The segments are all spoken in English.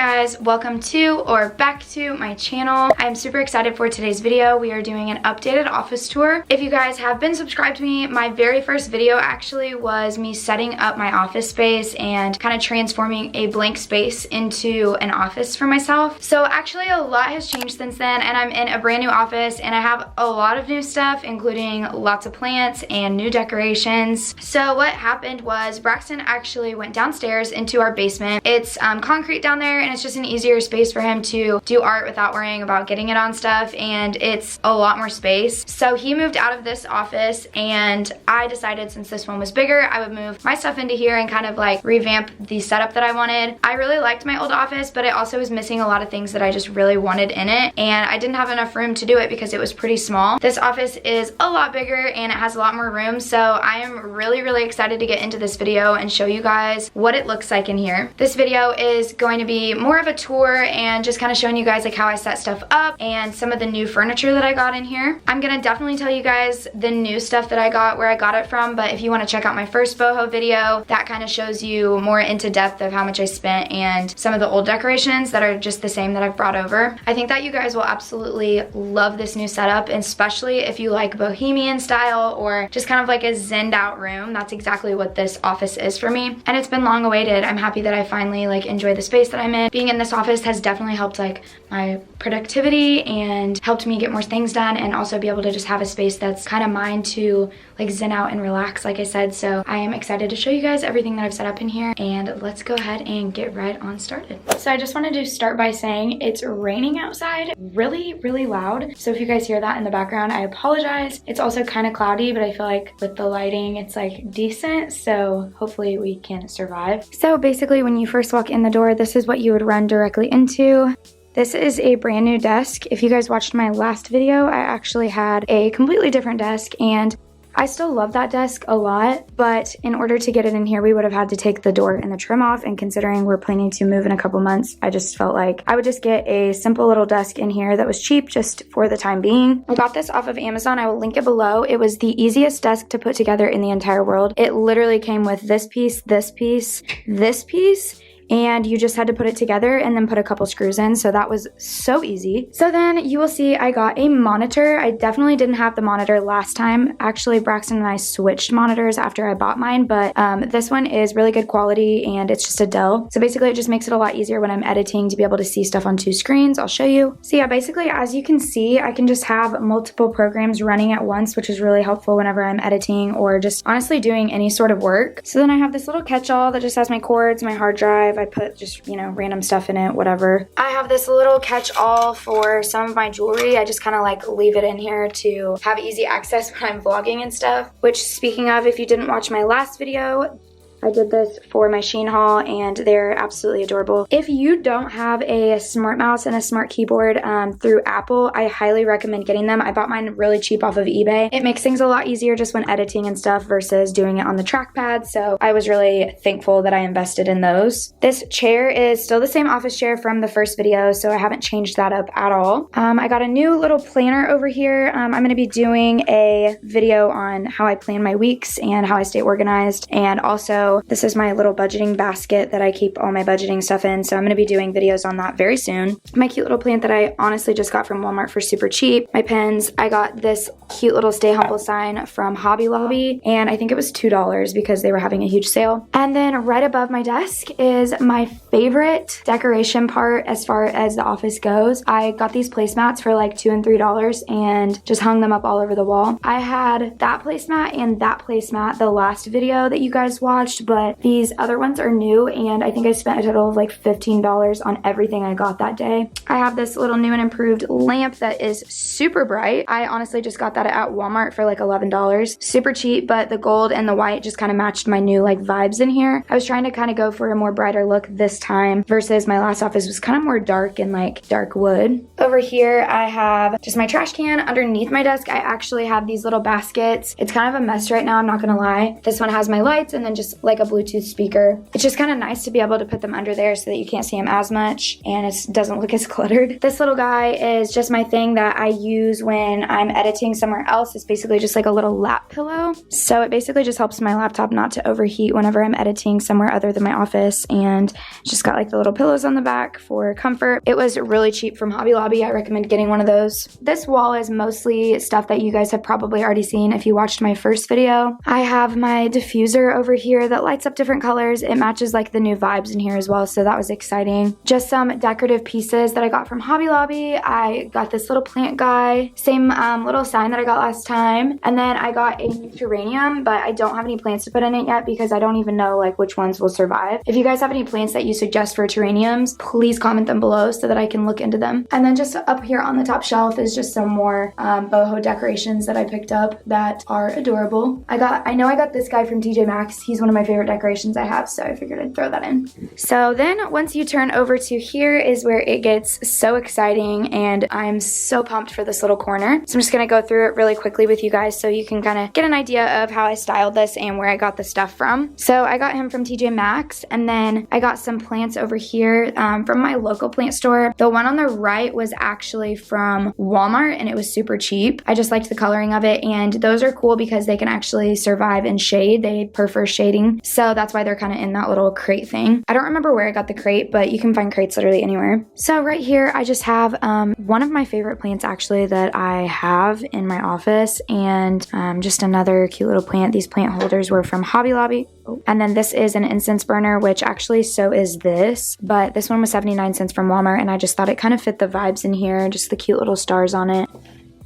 guys, welcome to or back to my channel. I'm super excited for today's video. We are doing an updated office tour. If you guys have been subscribed to me, my very first video actually was me setting up my office space and kind of transforming a blank space into an office for myself. So actually a lot has changed since then, and I'm in a brand new office and I have a lot of new stuff, including lots of plants and new decorations. So what happened was Braxton actually went downstairs into our basement. It's concrete down there, and it's just an easier space for him to do art without worrying about getting it on stuff, and it's a lot more space. So he moved out of this office, and I decided since this one was bigger, I would move my stuff into here and kind of like revamp the setup that I wanted. I really liked my old office, but it also was missing a lot of things that I just really wanted in it, and I didn't have enough room to do it because it was pretty small. This office is a lot bigger and it has a lot more room, so I am really excited to get into this video and show you guys what it looks like in here. This video is going to be more of a tour and just kind of showing you guys like how I set stuff up and some of the new furniture that I got in here. I'm gonna definitely tell you guys the new stuff that I got, where I got it from, but if you want to check out my first boho video, that kind of shows you more into depth of how much I spent and some of the old decorations that are just the same that I've brought over. I think that you guys will absolutely love this new setup, especially if you like bohemian style or just kind of like a zenned out room. That's exactly what this office is for me, and it's been long awaited. I'm happy that I finally like enjoy the space that I'm in. Being in this office has definitely helped like my productivity and helped me get more things done, and also be able to just have a space that's kind of mine to like zen out and relax, like I said. So I am excited to show you guys everything that I've set up in here, and let's go ahead and get right on started. So I just wanted to start by saying it's raining outside really loud, so if you guys hear that in the background, I apologize. It's also kind of cloudy, but I feel like with the lighting it's like decent, so hopefully we can survive. So basically when you first walk in the door, this is what you would run directly into. This is a brand new desk. If you guys watched my last video, I actually had a completely different desk, and I still love that desk a lot, but in order to get it in here, we would have had to take the door and the trim off, and considering we're planning to move in a couple months, I just felt like I would just get a simple little desk in here that was cheap just for the time being. I got this off of Amazon. I will link it below. It was the easiest desk to put together in the entire world. It literally came with this piece, this piece, this piece, and you just had to put it together and then put a couple screws in, so that was so easy. So then you will see I got a monitor. I definitely didn't have the monitor last time. Actually, Braxton and I switched monitors after I bought mine, but this one is really good quality and it's just a Dell. So basically it just makes it a lot easier when I'm editing to be able to see stuff on two screens. I'll show you. So yeah, basically as you can see, I can just have multiple programs running at once, which is really helpful whenever I'm editing or just honestly doing any sort of work. So then I have this little catch-all that just has my cords, my hard drive. I put just, you know, random stuff in it, whatever. I have this little catch-all for some of my jewelry. I just kind of like leave it in here to have easy access when I'm vlogging and stuff. Which, speaking of, if you didn't watch my last video, I did this for my Shein haul, and they're absolutely adorable. If you don't have a smart mouse and a smart keyboard through Apple, I highly recommend getting them. I bought mine really cheap off of eBay. It makes things a lot easier just when editing and stuff versus doing it on the trackpad, so I was really thankful that I invested in those. This chair is still the same office chair from the first video, so I haven't changed that up at all. I got a new little planner over here. I'm going to be doing a video on how I plan my weeks and how I stay organized, and also this is my little budgeting basket that I keep all my budgeting stuff in, so I'm going to be doing videos on that very soon. My cute little plant that I honestly just got from Walmart for super cheap. My pens, I got this cute little Stay Humble sign from Hobby Lobby, and I think it was $2 because they were having a huge sale. And then right above my desk is my favorite decoration part as far as the office goes. I got these placemats for like $2 and $3 and just hung them up all over the wall. I had that placemat and that placemat the last video that you guys watched, but these other ones are new, and I think I spent a total of like $15 on everything I got that day. I have this little new and improved lamp that is super bright. I honestly just got that at Walmart for like $11. Super cheap, but the gold and the white just kind of matched my new like vibes in here. I was trying to kind of go for a more brighter look this time versus my last office was kind of more dark and like dark wood. Over here I have just my trash can. Underneath my desk I actually have these little baskets. It's kind of a mess right now, I'm not gonna lie. This one has my lights, and then just like like a Bluetooth speaker. It's just kind of nice to be able to put them under there so that you can't see them as much and it doesn't look as cluttered. This little guy is just my thing that I use when I'm editing somewhere else. It's basically just like a little lap pillow. So it basically just helps my laptop not to overheat whenever I'm editing somewhere other than my office, and it's just got like the little pillows on the back for comfort. It was really cheap from Hobby Lobby. I recommend getting one of those. This wall is mostly stuff that you guys have probably already seen if you watched my first video. I have my diffuser over here that lights up different colors. It matches like the new vibes in here as well, so that was exciting. Just some decorative pieces that I got from Hobby Lobby. I got this little plant guy, same little sign that I got last time, and then I got a new geranium, but I don't have any plants to put in it yet because I don't even know like which ones will survive. If you guys have any plants that you suggest for geraniums, please comment them below so that I can look into them. And then just up here on the top shelf is just some more boho decorations that I picked up that are adorable. I know I got this guy from TJ Maxx. He's one of my favorite decorations I have, so I figured I'd throw that in. So then once you turn over to here is where it gets so exciting, and I'm so pumped for this little corner. So I'm just gonna go through it really quickly with you guys so you can kind of get an idea of how I styled this and where I got the stuff from. So I got him from TJ Maxx, and then I got some plants over here from my local plant store. The one on the right was actually from Walmart, and it was super cheap. I just liked the coloring of it, and those are cool because they can actually survive in shade. They prefer shading, so that's why they're kind of in that little crate thing. I don't remember where I got the crate, but you can find crates literally anywhere. So right here I just have one of my favorite plants actually that I have in my office, and just another cute little plant. These plant holders were from Hobby Lobby. And then this is an incense burner, which actually so is this, but this one was 79 cents from Walmart, and I just thought it kind of fit the vibes in here, just the cute little stars on it.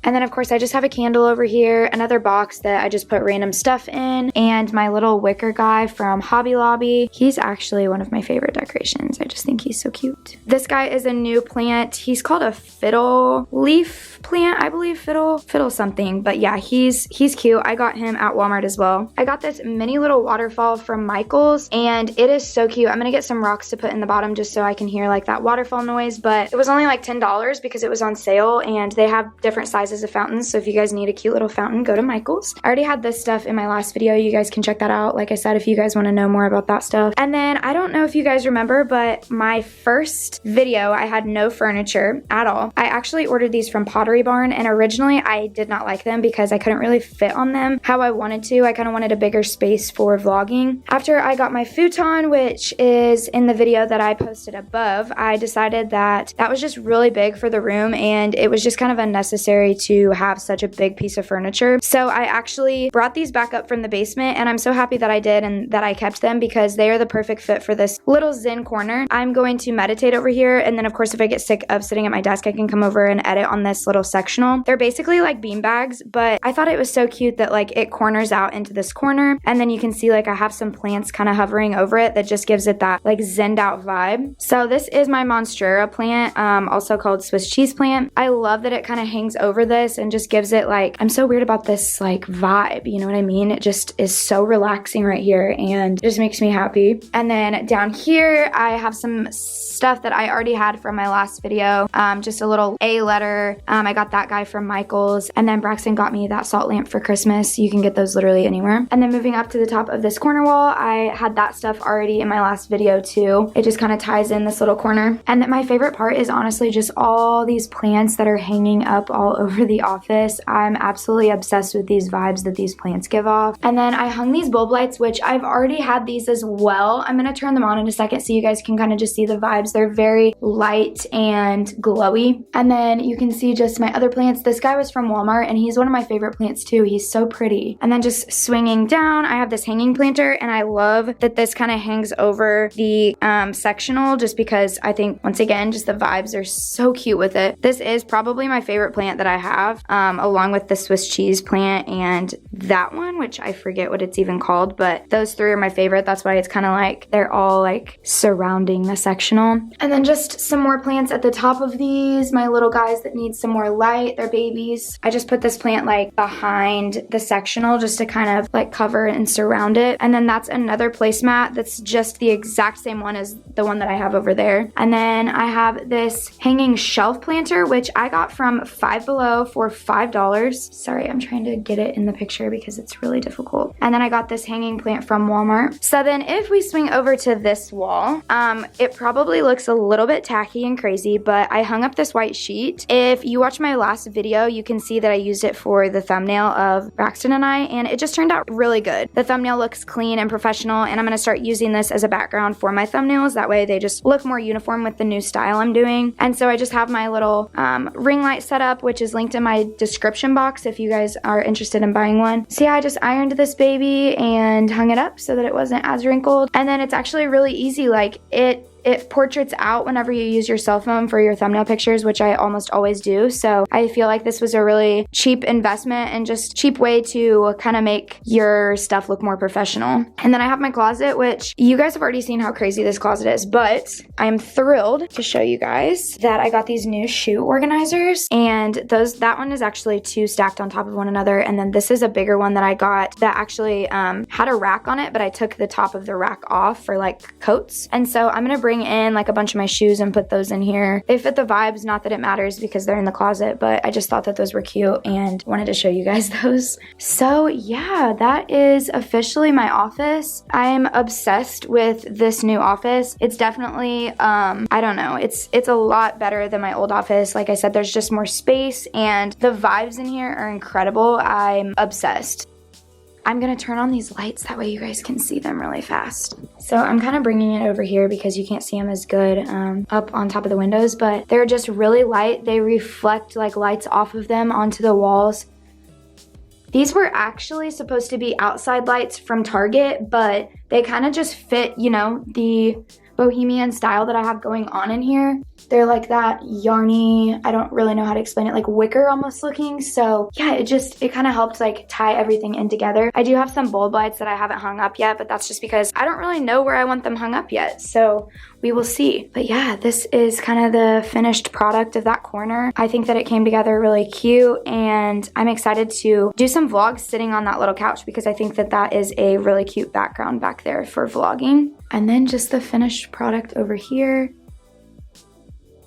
And then of course I just have a candle over here, another box that I just put random stuff in, and my little wicker guy from Hobby Lobby. He's actually one of my favorite decorations. I just think he's so cute. This guy is a new plant. He's called a fiddle leaf plant, I believe. Fiddle something, but yeah, he's cute. I got him at Walmart as well. I got this mini little waterfall from Michael's, and it is so cute. I'm gonna get some rocks to put in the bottom just so I can hear like that waterfall noise, but it was only like $10 because it was on sale, and they have different sizes of fountains, so if you guys need a cute little fountain, go to Michael's. I already had this stuff in my last video. You guys can check that out, like I said, if you guys want to know more about that stuff. And then I don't know if you guys remember, but my first video I had no furniture at all. I actually ordered these from Pottery Barn, and originally I did not like them because I couldn't really fit on them how I wanted to. I kind of wanted a bigger space for vlogging. After I got my futon, which is in the video that I posted above, I decided that that was just really big for the room, and it was just kind of unnecessary to have such a big piece of furniture. So I actually brought these back up from the basement, and I'm so happy that I did and that I kept them because they are the perfect fit for this little zen corner. I'm going to meditate over here, and then of course if I get sick of sitting at my desk, I can come over and edit on this little sectional. They're basically like bean bags, but I thought it was so cute that like it corners out into this corner, and then you can see like I have some plants kind of hovering over it that just gives it that like zenned out vibe. So this is my monstera plant, also called Swiss cheese plant. I love that it kind of hangs over this and just gives it like, I'm so weird about this like vibe, you know what I mean? It just is so relaxing right here and it just makes me happy. And then down here I have some stuff that I already had from my last video, just a little A letter. I got that guy from Michael's, and then Braxton got me that salt lamp for Christmas. You can get those literally anywhere. And then moving up to the top of this corner wall, I had that stuff already in my last video too. It just kind of ties in this little corner. And then my favorite part is honestly just all these plants that are hanging up all over the office. I'm absolutely obsessed with these vibes that these plants give off. And then I hung these bulb lights, which I've already had these as well. I'm gonna turn them on in a second so you guys can kind of just see the vibes. They're very light and glowy. And then you can see just my other plants. This guy was from Walmart, and he's one of my favorite plants too. He's so pretty. And then just swinging down, I have this hanging planter, and I love that this kind of hangs over the sectional just because I think, once again, just the vibes are so cute with it. This is probably my favorite plant that I have, along with the Swiss cheese plant and that one, which I forget what it's even called, but those three are my favorite. That's why it's kind of like they're all like surrounding the sectional. And then just some more plants at the top of these, my little guys that need some more light. They're babies. I just put this plant like behind the sectional just to kind of like cover and surround it. And then that's another placemat that's just the exact same one as the one that I have over there. And then I have this hanging shelf planter, which I got from Five Below. combo for $5. Sorry, I'm trying to get it in the picture because it's really difficult. And then I got this hanging plant from Walmart. So then if we swing over to this wall, it probably looks a little bit tacky and crazy, but I hung up this white sheet. If you watch my last video, you can see that I used it for the thumbnail of Braxton and I, and it just turned out really good. The thumbnail looks clean and professional, and I'm gonna start using this as a background for my thumbnails. That way they just look more uniform with the new style I'm doing. And so I just have my little ring light set up, which is linked in my description box if you guys are interested in buying one. So yeah, I just ironed this baby and hung it up so that it wasn't as wrinkled. And then it's actually really easy. Like it portraits out whenever you use your cell phone for your thumbnail pictures, which I almost always do. So I feel like this was a really cheap investment and just cheap way to kind of make your stuff look more professional. And then I have my closet, which you guys have already seen how crazy this closet is, but I am thrilled to show you guys that I got these new shoe organizers, and that one is actually 2 stacked on top of one another. And then this is a bigger one that I got that actually had a rack on it, but I took the top of the rack off for like coats. And so I'm gonna bring in like a bunch of my shoes and put those in here. They fit the vibes, not that it matters because they're in the closet, but I just thought that those were cute and wanted to show you guys those. So yeah, that is officially my office. I'm obsessed with this new office. It's definitely, I don't know, it's a lot better than my old office. Like I said, there's just more space and the vibes in here are incredible. I'm obsessed. I'm gonna turn on these lights, that way you guys can see them really fast. So I'm kind of bringing it over here because you can't see them as good up on top of the windows, but they're just really light. They reflect like lights off of them onto the walls. These were actually supposed to be outside lights from Target, but they kind of just fit, you know, the bohemian style that I have going on in here. They're like that yarny, I don't really know how to explain it, like wicker almost looking. So yeah, it kind of helped like tie everything in together. I do have some bulb lights that I haven't hung up yet, but that's just because I don't really know where I want them hung up yet. So we will see. But yeah, this is kind of the finished product of that corner. I think that it came together really cute, and I'm excited to do some vlogs sitting on that little couch because I think that that is a really cute background back there for vlogging. And then just the finished product over here.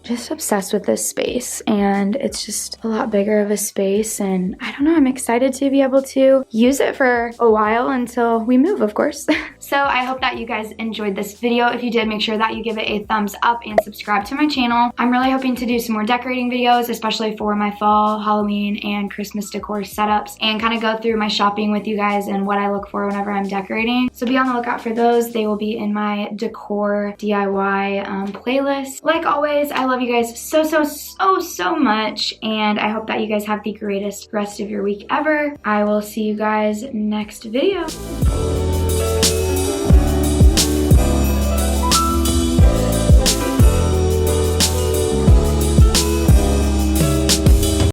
Just obsessed with this space, and it's just a lot bigger of a space, and I don't know, I'm excited to be able to use it for a while until we move, of course. So I hope that you guys enjoyed this video. If you did, make sure that you give it a thumbs up and subscribe to my channel. I'm really hoping to do some more decorating videos, especially for my fall, Halloween, and Christmas decor setups, and kind of go through my shopping with you guys and what I look for whenever I'm decorating. So be on the lookout for those. They will be in my decor DIY playlist. Like always, I love you guys so much, and I hope that you guys have the greatest rest of your week ever. I will see you guys next video.